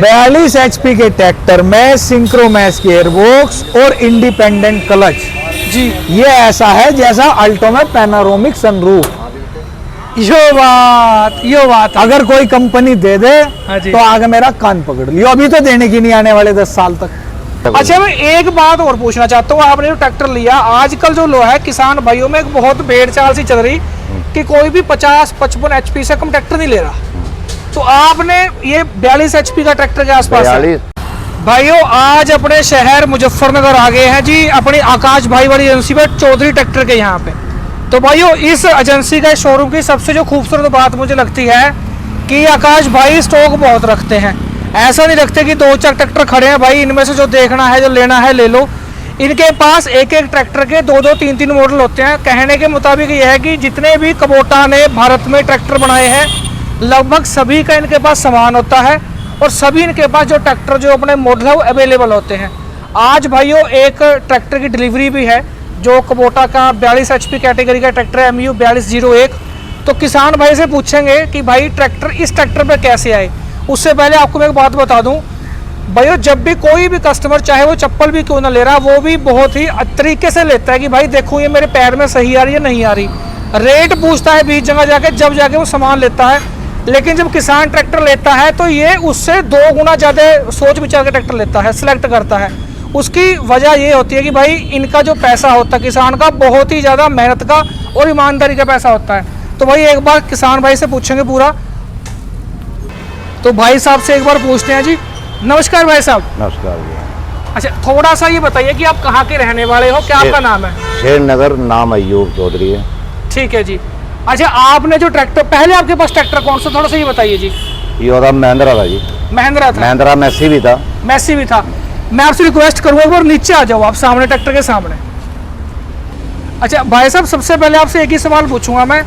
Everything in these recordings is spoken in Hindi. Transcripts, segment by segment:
42 HP के ट्रैक्टर में सिंक्रोमैक्स की एयरबॉक्स और इंडिपेंडेंट क्लच जी। ये ऐसा है जैसा अल्टो में पैनोरामिक सनरूफ। यो बात अगर कोई कंपनी दे दे हाँ जी। तो आगे मेरा कान पकड़ लियो, अभी तो देने की नहीं आने वाले 10 साल तक। अच्छा, मैं एक बात और पूछना चाहता हूँ। आपने जो ट्रैक्टर लिया, आजकल जो लो है किसान भाइयों में एक बहुत भेड़ चाल सी चल रही कि कोई भी 50-55 HP से कम ट्रैक्टर नहीं ले रहा। तो आपने ये 42 HP का ट्रैक्टर के आसपास है। भाइयों, आज अपने शहर मुजफ्फरनगर आ गए हैं जी, अपनी आकाश भाई वाली एजेंसी पे, चौधरी ट्रैक्टर के यहाँ पे। तो भाइयों, इस एजेंसी का शोरूम की सबसे जो खूबसूरत बात मुझे लगती है कि आकाश भाई स्टॉक बहुत रखते हैं। ऐसा नहीं रखते कि 2-4 ट्रैक्टर खड़े हैं भाई, इनमें से जो देखना है, जो लेना है ले लो। इनके पास एक एक ट्रैक्टर के 2-2, 3-3 मॉडल होते हैं। कहने के मुताबिक यह है कि जितने भी कुबोटा ने भारत में ट्रैक्टर बनाए हैं, लगभग सभी का इनके पास सामान होता है और सभी इनके पास जो ट्रैक्टर जो अपने मॉडल है वो अवेलेबल होते हैं। आज भाइयों एक ट्रैक्टर की डिलीवरी भी है जो कुबोटा का 42 HP कैटेगरी का ट्रैक्टर है, MU 4201। तो किसान भाई से पूछेंगे कि भाई ट्रैक्टर, इस ट्रैक्टर पर कैसे आए। उससे पहले आपको मैं एक बात बता दूं भाइयों, जब भी कोई भी कस्टमर, चाहे वो चप्पल भी क्यों ना ले रहा, वो भी बहुत ही तरीके से लेता है कि भाई देखो ये मेरे पैर में सही आ रही है नहीं आ रही। रेट पूछता है बीच जगह जाके, जब जाके वो सामान लेता है। लेकिन जब किसान ट्रैक्टर लेता है तो ये उससे 2 गुना ज़्यादा सोच विचार के ट्रैक्टर लेता है, सिलेक्ट करता है। उसकी वजह ये होती है कि भाई इनका जो पैसा होता है किसान का, बहुत ही ज़्यादा मेहनत का और ईमानदारी का पैसा होता है। तो भाई एक बार किसान भाई से पूछेंगे पूरा। तो भाई साहब से एक बार पूछते हैं जी। नमस्कार भाई साहब। नमस्कार जी। अच्छा, थोड़ा सा ये बताइए कि आप कहाँ के रहने वाले हो, क्या आपका नाम है? शेरनगर, नाम अय्यूब चौधरी है। ठीक है जी। अच्छा, आपने जो ट्रैक्टर, पहले आपके पास ट्रैक्टर कौन सा, थोड़ा सा ये बताइए जी। ये होता महिंद्रा था जी। महिंद्रा था? महिंद्रा मैसी भी था। मैसी भी था। मैं आपसे रिक्वेस्ट करूँगा एक बार नीचे आ जाओ, आप सामने ट्रैक्टर के सामने। अच्छा भाई साहब, सबसे पहले आपसे एक ही सवाल पूछूंगा मैं,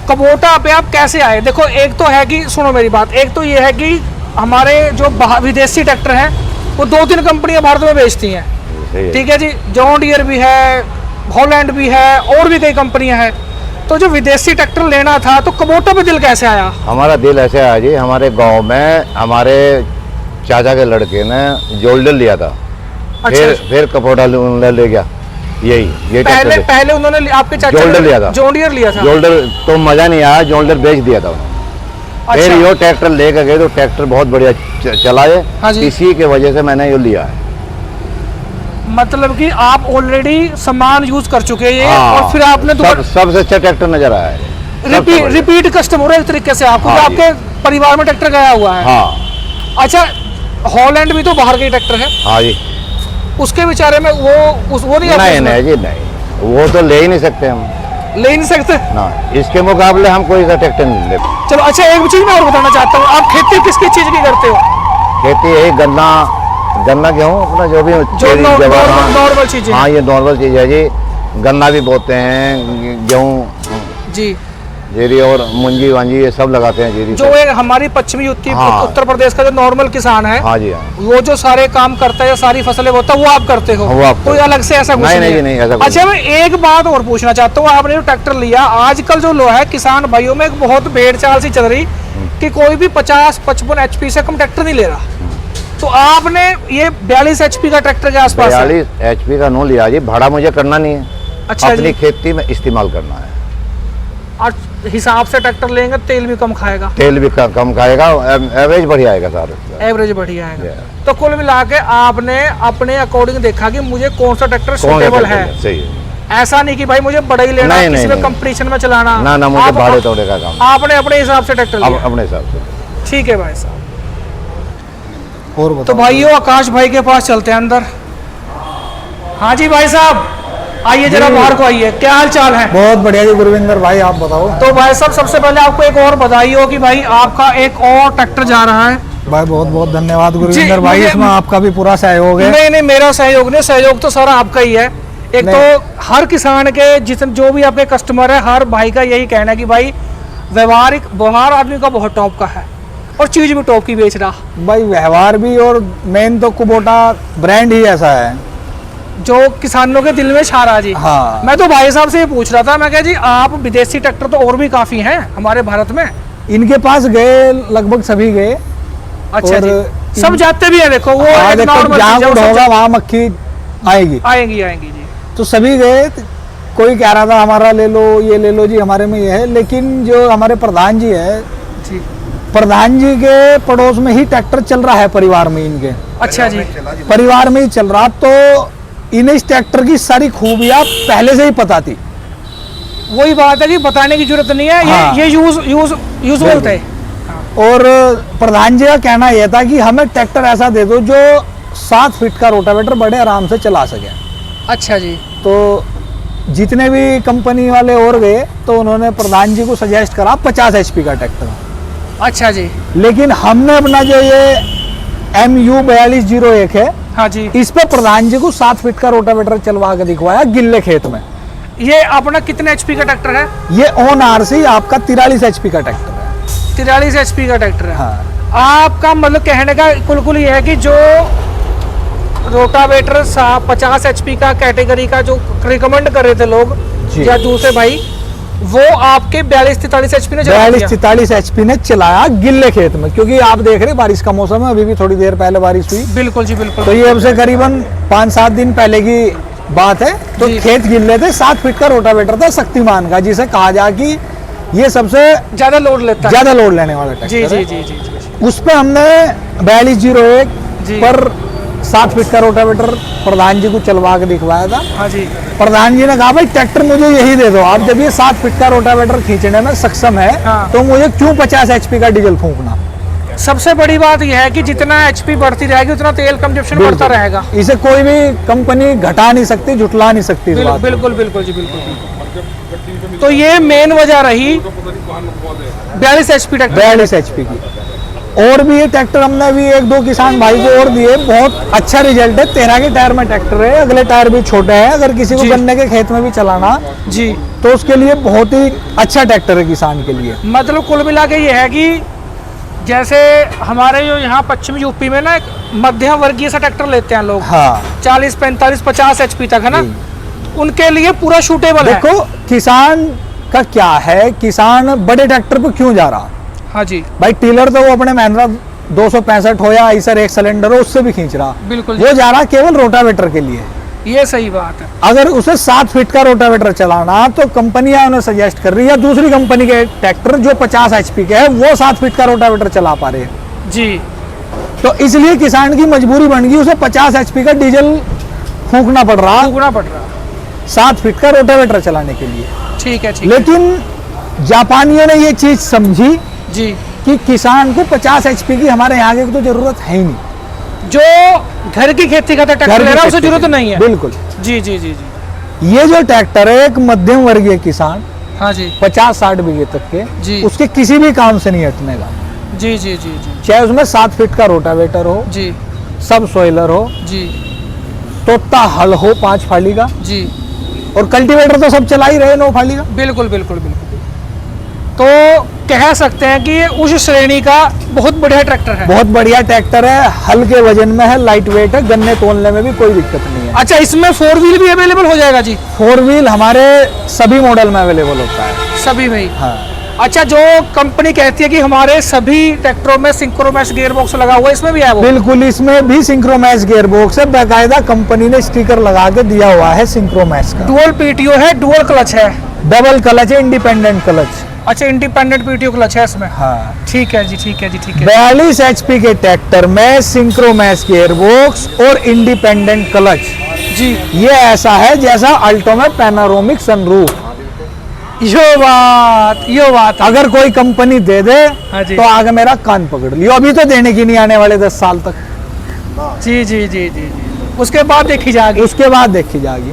कुबोटा पे आप कैसे आए? देखो, एक तो है कि, सुनो मेरी बात, एक तो ये है कि हमारे जो विदेशी ट्रैक्टर हैं वो 2-3 कंपनियां भारत में बेचती हैं, ठीक है जी। जॉन डियर भी है, हॉलैंड भी है, और भी कई कंपनियां हैं। तो जो विदेशी ट्रैक्टर लेना था तो कुबोटा पे दिल कैसे आया? हमारा दिल ऐसे आया जी, हमारे गांव में हमारे चाचा के लड़के ने जोल्डर लिया था। अच्छा, फिर कुबोटा ले गया। ये पहले उन्होंने आपके चाचा जोल्डर लिया था, जॉन डियर लिया था। जोल्डर तो मजा नहीं आया, जोल्डर बेच दिया था। अच्छा। फिर यो ट्रैक्टर लेकर गए तो ट्रैक्टर बहुत बढ़िया चला है। हाँ जी। इसी के वजह से मैंने ये लिया है। मतलब कि आप ऑलरेडी सामान यूज कर चुके हैं ये, हाँ, और फिर आपने सबसे अच्छा ट्रैक्टर नजर आया है। रिपीट कस्टमर है एक तरीके से आपको। हाँ, आपके परिवार में ट्रैक्टर गया हुआ है। हाँ। अच्छा, हॉलैंड भी तो बाहर का ट्रैक्टर है। हाँ जी। उसके बेचारे में वो नहीं जी, नहीं, वो तो ले ही नहीं सकते हम। ले नहीं सकते ना, इसके मुकाबले हम कोई सा ट्रैक्टर नहीं लेते। चलो, अच्छा एक चीज मैं और बताना चाहता हूँ, आप खेती किसकी चीज की करते हो? खेती यही गन्ना गेहूँ, अपना जो भी नॉर्मल चीजें। हाँ, ये नॉर्मल चीज है जी। गन्ना भी बोते हैं, गेहूँ जी, जीरी और मुंजी वांजी ये सब लगाते हैं। जीरी जो एक हमारी पश्चिमी उत्तर प्रदेश का जो नॉर्मल किसान है, हाँ जी, हाँ, वो जो सारे काम करता है, सारी फसलें बोता है, वो आप करते हो? कोई अलग से ऐसा कुछ नहीं ऐसा। अच्छा, मैं एक बात और पूछना चाहता हूँ। आपने जो ट्रैक्टर लिया, आजकल जो लो है किसान भाइयों में एक बहुत भेड़ चाल सी चल रही कि कोई भी 50-55 HP से कम ट्रैक्टर नहीं ले रहा। तो आपने ये 42 HP का ट्रैक्टर के आसपास? 42 HP का नो लिया जी, भाड़ा मुझे करना नहीं है। अच्छा, अपनी खेती में इस्तेमाल करना है। और हिसाब से ट्रैक्टर लेंगे, तेल भी कम खाएगा। तेल भी कम खाएगा, एवरेज बढ़िया आएगा सर। एवरेज बढ़िया आएगा। तो कुल मिला के आपने अपने अकॉर्डिंग देखा कि मुझे कौन सा ट्रैक्टर सूटेबल है। सही है। ऐसा नहीं कि भाई मुझे बड़ा ही लेना, किसी में कंपटीशन में चलाना। ना, मुझे भाड़े तोड़े का काम। आपने अपने हिसाब से ट्रैक्टर लिया? अपने हिसाब से। ठीक है भाई साहब। और बताओ। तो भाइयों, आकाश भाई के पास चलते हैं अंदर। हाँ जी भाई साहब, आइए जरा बाहर को आइए। क्या हाल चाल है? बहुत बढ़िया जी गुरविंदर भाई, आप बताओ। तो भाई साहब, सबसे पहले आपको एक और बधाई हो कि भाई आपका एक और ट्रैक्टर जा रहा है। भाई बहुत बहुत धन्यवाद गुरविंदर भाई, इसमें आपका भी पूरा सहयोग है। नहीं, मेरा सहयोग नहीं, सहयोग तो सारा आपका ही है। एक तो हर किसान के जो भी आपके कस्टमर है, हर भाई का यही कहना है कि भाई व्यवहार आदमी का बहुत टॉप का है और चीज भी टॉप की बेच रहा। भाई व्यवहार भी, और मेन तो कुबोटा ब्रांड ही ऐसा है जो किसानों के दिल में छा रहा जी। हाँ। मैं तो भाई साहब से ये पूछ रहा था, मैं कहा जी आप विदेशी ट्रैक्टर तो और भी काफी हैं हमारे भारत में। इनके पास गए, लगभग सभी गए। अच्छा और जी। सब जाते भी है, देखो वो हाँ, एक देखो normal जहाँ चीज़ है, वो गुड़ सब होगा वहाँ मक्खी आएगी। आएंगी आएंगी जी। तो सभी गए, कोई कह रहा था हमारा ले लो, ये ले लो जी, हमारे में ये है। लेकिन जो हमारे प्रधान जी है, जी प्रधान जी के पड़ोस में ही ट्रैक्टर चल रहा है, परिवार में इनके, अच्छा जी। परिवार में ही चल रहा, तो इन्हें इस ट्रैक्टर की सारी खूबियां पहले से ही पता थी। वही बात है कि बताने की जरूरत नहीं है, हाँ। ये यूजुअल थे। और प्रधान जी का कहना यह था कि हमें ट्रैक्टर ऐसा दे दो जो 7 फीट का रोटावेटर बड़े आराम से चला सके। अच्छा जी। तो जितने भी कंपनी वाले और गए तो उन्होंने प्रधान जी को सजेस्ट करा 50 HP का ट्रैक्टर। अच्छा जी। लेकिन हमने अपना जो ये MU 4201 है, हाँ जी। इस पे प्रधान जी को 7 फीट का रोटावेटर चलवा के दिखवाया गिल्ले खेत में। ये अपना कितने HP का ट्रैक्टर है? ये ऑन RC आपका 43 HP का ट्रैक्टर है। 43 HP का ट्रैक्टर है। हाँ। आपका मतलब कहने का कुल ये है कि जो रोटावेटर 50 HP का कैटेगरी का जो रिकमेंड कर रहे थे लोग जी। या दूसरे भाई, वो आपके 42-43 HP ने चला दिया। 42-43 HP ने चलाया गिल्ले खेत में, क्योंकि आप देख रहे बारिश का मौसम है, अभी भी थोड़ी देर पहले बारिश हुई। बिल्कुल जी बिल्कुल। तो ये अब से करीबन 5-7 दिन पहले की बात है। तो जी। खेत गिल्ले थे, 7 फीट का रोटावेटर था शक्तिमान का, जिसे कहा जा कि ये सबसे ज्यादा लोड लेता है। ज्यादा लोड लेने वाला जी ट्रैक्टर जी है। जी जी जी। उस पे हमने 4201 जी। पर 7 फीट का रोटावेटर प्रधान जी को चलवा के दिखवाया था। हाँ जी। प्रधान जी ने कहा भाई ट्रैक्टर मुझे यही दे दो, आप जब ये 7 फीट का रोटावेटर खींचने में सक्षम है, हाँ। तो मुझे क्यों 50 HP का डीजल फूंकना। सबसे बड़ी बात यह है कि जितना HP बढ़ती रहेगी उतना तेल कंजप्शन बढ़ता रहेगा। इसे कोई भी कंपनी घटा नहीं सकती, जुटला नहीं सकती इस बात को। बिल्कुल बिल्कुल जी बिल्कुल। तो ये मेन वजह रही 42 HP ट्रैक्टर। 42 HP की। और भी ये ट्रैक्टर हमने भी 1-2 किसान भाई को और दिए, बहुत अच्छा रिजल्ट है। 13 के टायर में ट्रैक्टर है, अगले टायर भी छोटे हैं, अगर किसी को जी। गन्ने के खेत में भी चलाना जी। तो उसके लिए बहुत ही अच्छा ट्रैक्टर है किसान के लिए। मतलब कुल मिला के ये है कि जैसे हमारे जो यहाँ पश्चिम यूपी में ना एक मध्यम वर्गीय सा ट्रैक्टर लेते हैं लोग, हाँ 40, 45, 50 HP तक है ना, उनके लिए पूरा सूटेबल है। देखो किसान का क्या है, किसान बड़े ट्रैक्टर पे क्यों जा रहा। हाँ जी भाई टीलर तो वो अपने महिंद्रा 265 हो या आइसर 1 सिलेंडर हो, उससे भी खींच रहा। बिल्कुल वो जा रहा केवल रोटावेटर के लिए। ये सही बात है। अगर उसे 7 फीट का रोटावेटर चलाना, तो कंपनियां उन्हें सजेस्ट कर रही है, या दूसरी कंपनी के ट्रैक्टर जो 50 HP के है वो 7 फीट का रोटावेटर चला पा रहे हैं। जी। तो इसलिए किसान की मजबूरी बन गई, उसे 50 HP का डीजल फूंकना पड़ रहा दुगना पड़ रहा। 7 फीट का रोटावेटर चलाने के लिए। ठीक है ठीक लेकिन जापानियों ने ये चीज समझी है जी। कि किसान को 50 HP की हमारे यहाँ की तो जरूरत है ही नहीं, जो घर की खेती का ट्रैक्टर घर ले की रहा है उसे खेती जरूरत की। नहीं है। बिल्कुल। जी जी जी जी। ये जो ट्रैक्टर है एक मध्यम वर्गीय किसान हाँ जी 50-60 बीघे तक के, जी। उसके किसी भी काम से नहीं हटने का, जी जी जी जी चाहे उसमें 7 फीट का रोटावेटर हो, जी सब सोइलर हो, जी तोता हल हो 5 फाली का, जी। और कल्टीवेटर तो सब चला ही रहे 9 फाली का। बिल्कुल बिल्कुल बिल्कुल। तो कह सकते हैं कि ये उस श्रेणी का बहुत बढ़िया ट्रैक्टर है। बहुत बढ़िया ट्रैक्टर है, हल्के वजन में है, लाइट वेट है, गन्ने तोलने में भी कोई दिक्कत नहीं है। अच्छा, इसमें 4 व्हील भी अवेलेबल हो जाएगा जी? 4 व्हील हमारे सभी मॉडल में अवेलेबल होता है। सभी में ही? हाँ। अच्छा, जो कंपनी कहती है कि हमारे सभी ट्रैक्टरों में सिंक्रोमैक्स गियर बॉक्स लगा हुआ है, इसमें भी है वो? बिल्कुल, इसमें भी सिंक्रोमैक्स गियर बॉक्स है, बाकायदा कंपनी ने स्टिकर लगा के दिया हुआ है सिंक्रोमैक्स का। डुअल पीटीओ है, डुअल क्लच है? डबल क्लच है, इंडिपेंडेंट क्लच। अच्छा, इंडिपेंडेंट पीटीओ क्लच है इसमें? हाँ। ठीक है जी, ठीक है जी, ठीक है। 42 HP के ट्रैक्टर में सिंक्रोमैक्स गियर बॉक्स और इंडिपेंडेंट क्लच जी। ये ऐसा है जैसा अल्टो में पैनोरामिक सनरूफ। यो बात अगर कोई कंपनी दे दे हाँ जी। तो आगे मेरा कान पकड़ लियो, अभी तो देने की नहीं, आने वाले 10 साल तक। जी जी जी जी जी, उसके बाद देखी जाएगी। उसके बाद देखी जाएगी।